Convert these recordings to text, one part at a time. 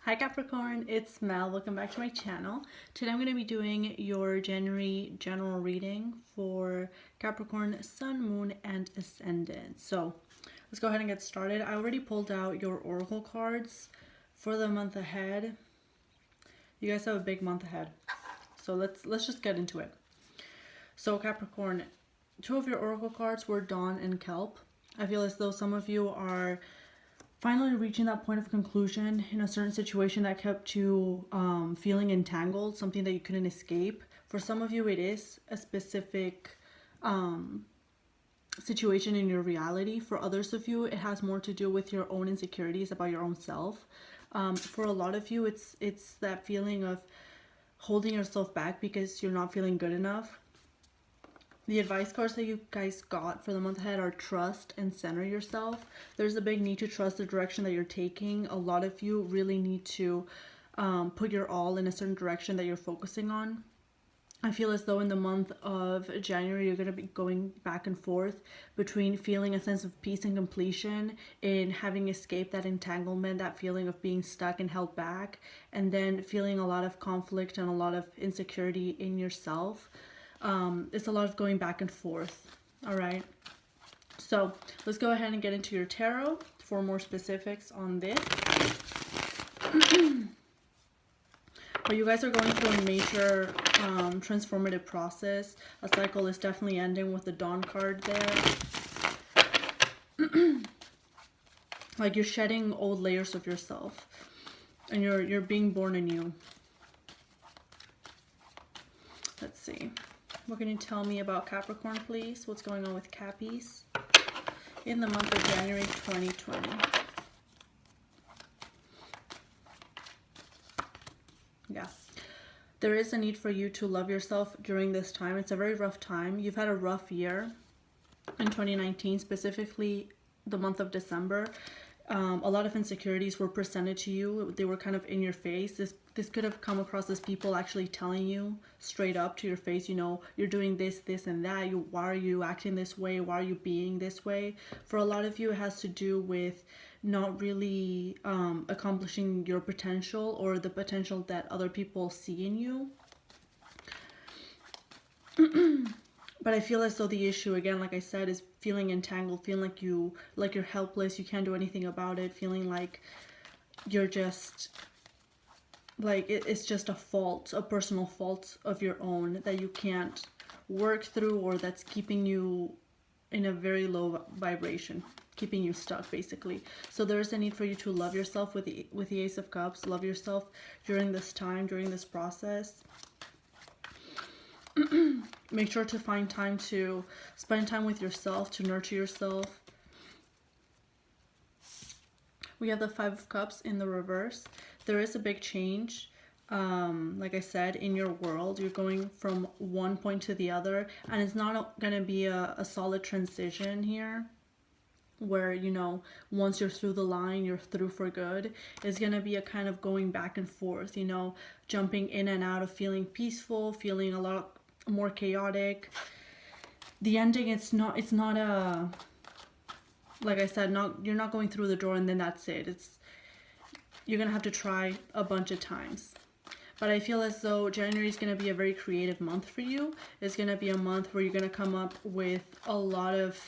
Hi Capricorn, it's Mel. Welcome back to my channel. Today I'm going to be doing your January general reading for Capricorn, Sun, Moon, and Ascendant. So let's go ahead and get started. I already pulled out your oracle cards for the month ahead. You guys have a big month ahead. So let's just get into it. So Capricorn, two of your oracle cards were Dawn and Kelp. I feel as though some of you are finally reaching that point of conclusion in a certain situation that kept you feeling entangled, something that you couldn't escape. For some of you, it is a specific situation in your reality. For others of you, it has more to do with your own insecurities about your own self. For a lot of you, it's that feeling of holding yourself back because you're not feeling good enough. The advice cards that you guys got for the month ahead are trust and center yourself. There's a big need to trust the direction that you're taking. A lot of you really need to put your all in a certain direction that you're focusing on. I feel as though in the month of January, you're going to be going back and forth between feeling a sense of peace and completion in having escaped that entanglement, that feeling of being stuck and held back, and then feeling a lot of conflict and a lot of insecurity in yourself. It's a lot of going back and forth. All right, so let's go ahead and get into your tarot for more specifics on this. But you guys are going through a major transformative process. A cycle is definitely ending with the Dawn card there. Like you're shedding old layers of yourself and you're being born anew. Let's see. What can you tell me about Capricorn, please? What's going on with Cappies in the month of January 2020? Yeah. There is a need for you to love yourself during this time. It's a very rough time. You've had a rough year in 2019, specifically the month of December. A lot of insecurities were presented to you. They were kind of in your face. This could have come across as people actually telling you straight up to your face, you know, you're doing this, this, and that. Why are you acting this way? Why are you being this way? For a lot of you, it has to do with not really accomplishing your potential or the potential that other people see in you. But I feel as though the issue, again, like I said, is feeling entangled, feeling like you're helpless, you can't do anything about it, feeling like you're just, like it's just a fault, a personal fault of your own that you can't work through, or that's keeping you in a very low vibration, keeping you stuck, basically. So there's a need for you to love yourself with the Ace of Cups. Love yourself during this time, during this process. Make sure to find time to spend time with yourself, to nurture yourself. We have the Five of Cups in the reverse. There is a big change, like I said, in your world. You're going from one point to the other, and it's not going to be a solid transition here where, you know, once you're through the line, you're through for good. It's going to be a kind of going back and forth, you know, jumping in and out of feeling peaceful, feeling a lot more chaotic. The ending, it's not a, like I said, you're not going through the door and then that's it. You're gonna have to try a bunch of times. But I feel as though January is gonna be a very creative month for you. It's gonna be a month where you're gonna come up with a lot of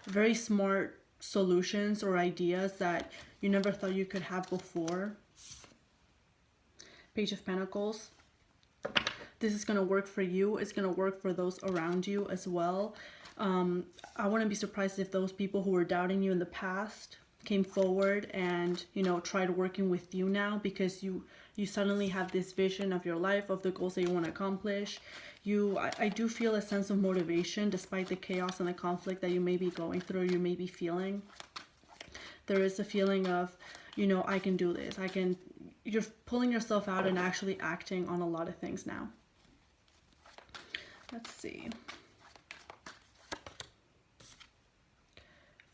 very smart solutions or ideas that you never thought you could have before. Page of Pentacles. This is going to work for you. It's going to work for those around you as well. I wouldn't be surprised if those people who were doubting you in the past came forward and, you know, tried working with you now, because you suddenly have this vision of your life, of the goals that you want to accomplish. I do feel a sense of motivation despite the chaos and the conflict that you may be going through, you may be feeling. There is a feeling of, you know, I can do this. You're pulling yourself out and actually acting on a lot of things now. Let's see.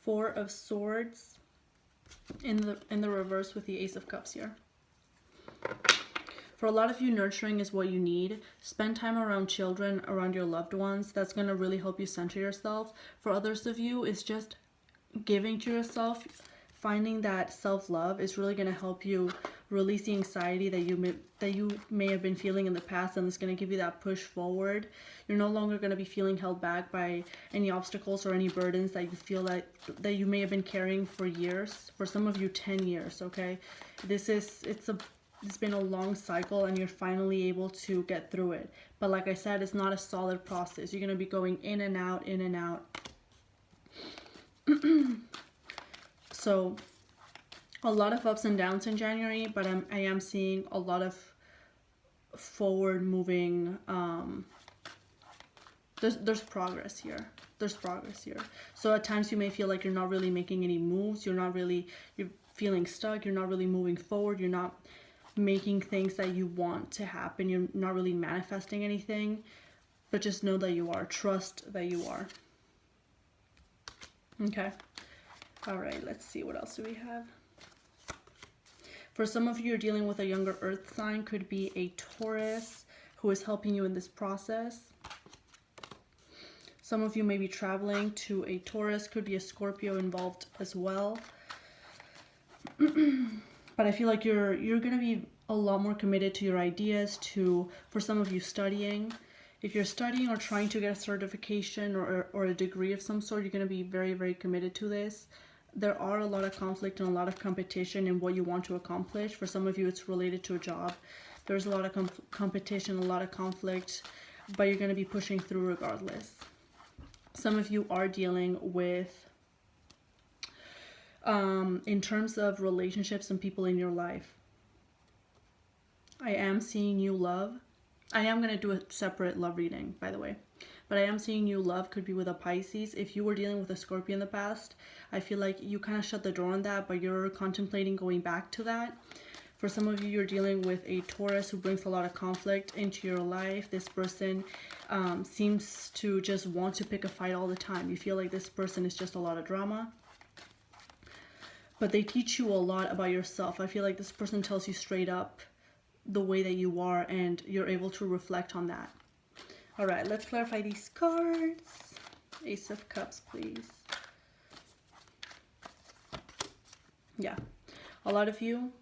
Four of Swords in the reverse with the Ace of Cups here. For a lot of you, nurturing is what you need. Spend time around children, around your loved ones. That's going to really help you center yourself. For others of you, it's just giving to yourself, finding that self-love is really going to help you release the anxiety that you may have been feeling in the past, and it's going to give you that push forward. You're no longer going to be feeling held back by any obstacles or any burdens that you feel that you may have been carrying for years. For some of you, 10 years, okay? It's been a long cycle, and you're finally able to get through it. But like I said, it's not a solid process. You're going to be going in and out, in and out. So a lot of ups and downs in January, but I am seeing a lot of forward moving. There's progress here. There's progress here. So at times you may feel like you're not really making any moves. You're feeling stuck. You're not really moving forward. You're not making things that you want to happen. You're not really manifesting anything, but just know that you are. Trust that you are. Okay. All right, let's see, what else do we have? For some of you, you're dealing with a younger earth sign. Could be a Taurus who is helping you in this process. Some of you may be traveling to a Taurus. Could be a Scorpio involved as well. But I feel like you're going to be a lot more committed to your ideas, for some of you, studying. If you're studying or trying to get a certification or a degree of some sort, you're going to be very, very committed to this. There are a lot of conflict and a lot of competition in what you want to accomplish. For some of you, it's related to a job. There's a lot of competition, a lot of conflict, but you're going to be pushing through regardless. Some of you are dealing with, in terms of relationships and people in your life, I am seeing new love. I am going to do a separate love reading, by the way. But I am seeing new love. Could be with a Pisces. If you were dealing with a Scorpio in the past, I feel like you kind of shut the door on that, but you're contemplating going back to that. For some of you, you're dealing with a Taurus who brings a lot of conflict into your life. This person seems to just want to pick a fight all the time. You feel like this person is just a lot of drama. But they teach you a lot about yourself. I feel like this person tells you straight up the way that you are, and you're able to reflect on that. All right, let's clarify these cards. Ace of Cups, please. Yeah, a lot of you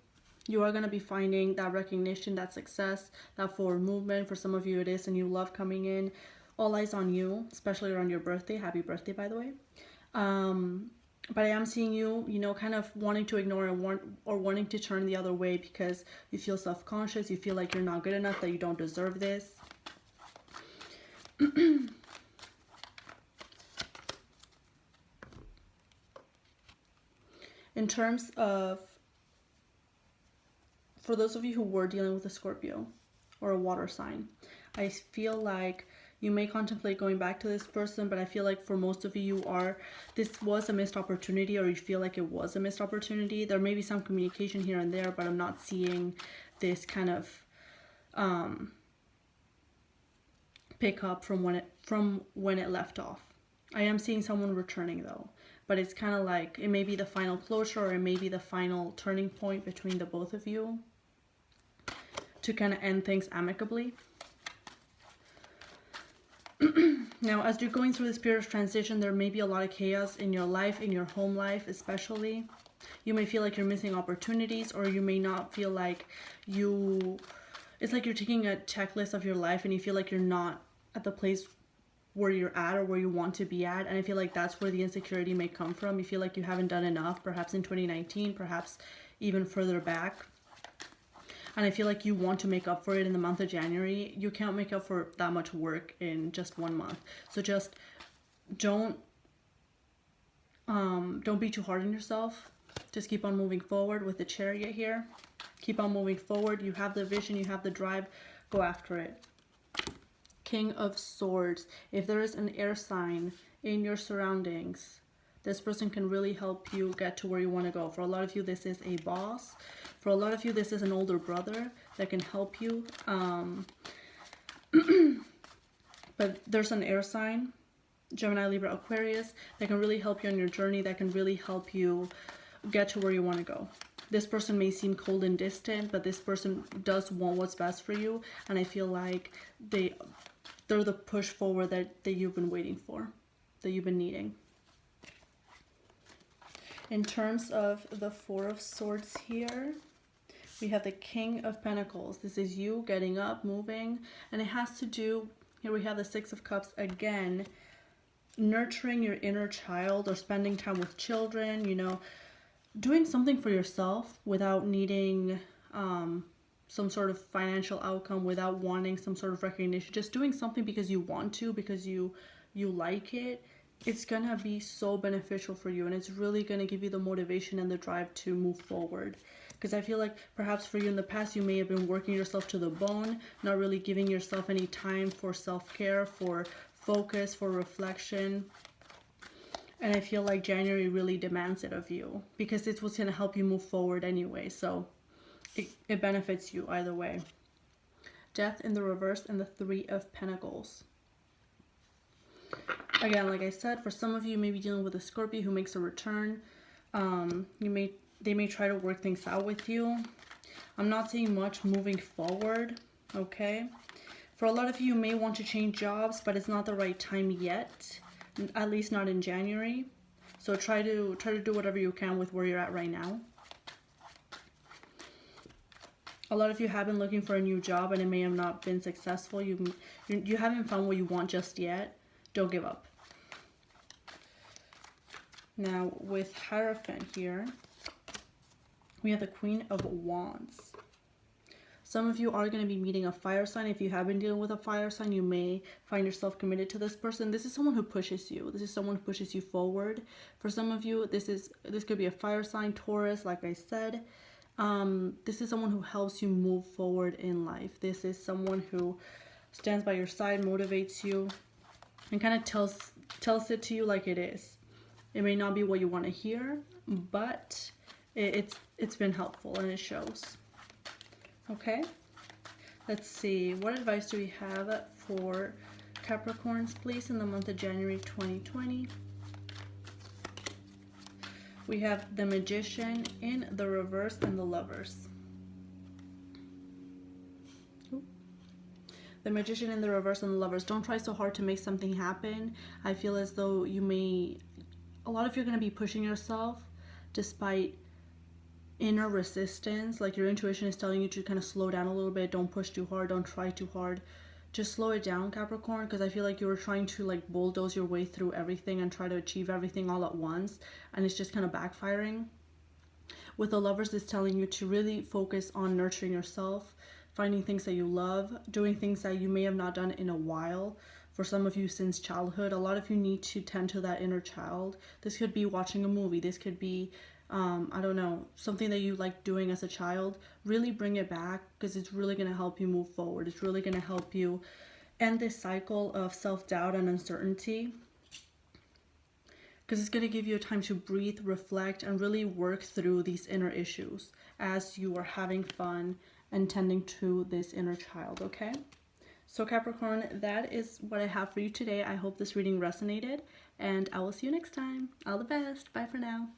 are going to be finding that recognition, that success, that forward movement. For some of you, it is a new love coming in. All eyes on you, especially around your birthday. Happy birthday, by the way. But I am seeing you, kind of wanting to ignore or wanting to turn the other way because you feel self-conscious. You feel like you're not good enough, that you don't deserve this. In terms of, for those of you who were dealing with a Scorpio or a water sign, I feel like you may contemplate going back to this person, but I feel like for most of you, this was a missed opportunity, or you feel like it was a missed opportunity. There may be some communication here and there, but I'm not seeing this kind of pick up from when it left off. I am seeing someone returning though, but it's kind of like it may be the final closure, or it may be the final turning point between the both of you to kind of end things amicably. Now, as you're going through this period of transition, there may be a lot of chaos in your life, in your home life especially. You may feel like you're missing opportunities, or you may not feel like it's like you're taking a checklist of your life and you feel like you're not at the place where you're at or where you want to be at. And I feel like that's where the insecurity may come from. You feel like you haven't done enough, perhaps in 2019, perhaps even further back. And I feel like you want to make up for it in the month of January. You can't make up for that much work in just 1 month. So just don't be too hard on yourself. Just keep on moving forward with the Chariot here. Keep on moving forward. You have the vision, you have the drive. Go after it. King of Swords. If there is an air sign in your surroundings, this person can really help you get to where you want to go. For a lot of you, this is a boss. For a lot of you, this is an older brother that can help you. But there's an air sign, Gemini, Libra, Aquarius, that can really help you on your journey, that can really help you get to where you want to go. This person may seem cold and distant, but this person does want what's best for you. And I feel like they're the push forward that you've been waiting for, that you've been needing. In terms of the Four of Swords here, we have the King of Pentacles. This is you getting up, moving, and it has to do, here we have the Six of Cups again, nurturing your inner child or spending time with children, you know, doing something for yourself without needing some sort of financial outcome, without wanting some sort of recognition, just doing something because you want to, because you like it. It's gonna be so beneficial for you, and it's really gonna give you the motivation and the drive to move forward. Because I feel like perhaps for you in the past, you may have been working yourself to the bone, not really giving yourself any time for self-care, for focus, for reflection. And I feel like January really demands it of you, because it's what's going to help you move forward anyway. So it benefits you either way. Death in the reverse and the Three of Pentacles. Again, like I said, for some of you, you may be dealing with a Scorpio who makes a return. They may try to work things out with you. I'm not seeing much moving forward, okay? For a lot of you, you may want to change jobs, but it's not the right time yet, at least not in January. So try to do whatever you can with where you're at right now. A lot of you have been looking for a new job, and it may have not been successful. You haven't found what you want just yet. Don't give up. Now, with Hierophant here, we have the Queen of Wands. Some of you are going to be meeting a fire sign. If you have been dealing with a fire sign, you may find yourself committed to this person. This is someone who pushes you. This is someone who pushes you forward. For some of you, this could be a fire sign, Taurus, like I said. This is someone who helps you move forward in life. This is someone who stands by your side, motivates you, and kind of tells it to you like it is. It may not be what you want to hear, but it's been helpful, and it shows. Okay, let's see. What advice do we have for Capricorns, please, in the month of January 2020? We have the Magician in the reverse and the Lovers. Ooh. The Magician in the reverse and the Lovers. Don't try so hard to make something happen. I feel as though a lot of you are going to be pushing yourself despite inner resistance. Like your intuition is telling you to kind of slow down a little bit. Don't push too hard. Don't try too hard. Just slow it down, Capricorn, because I feel like you were trying to like bulldoze your way through everything and try to achieve everything all at once, and it's just kind of backfiring. With the Lovers, it's telling you to really focus on nurturing yourself, finding things that you love, doing things that you may have not done in a while. For some of you, since childhood, a lot of you need to tend to that inner child. This could be watching a movie. This could be I don't know, something that you like doing as a child. Really bring it back, because it's really going to help you move forward. It's really going to help you end this cycle of self-doubt and uncertainty, because it's going to give you a time to breathe, reflect, and really work through these inner issues as you are having fun and tending to this inner child. Okay, so Capricorn, that is what I have for you today. I hope this reading resonated, and I will see you next time. All the best. Bye for now.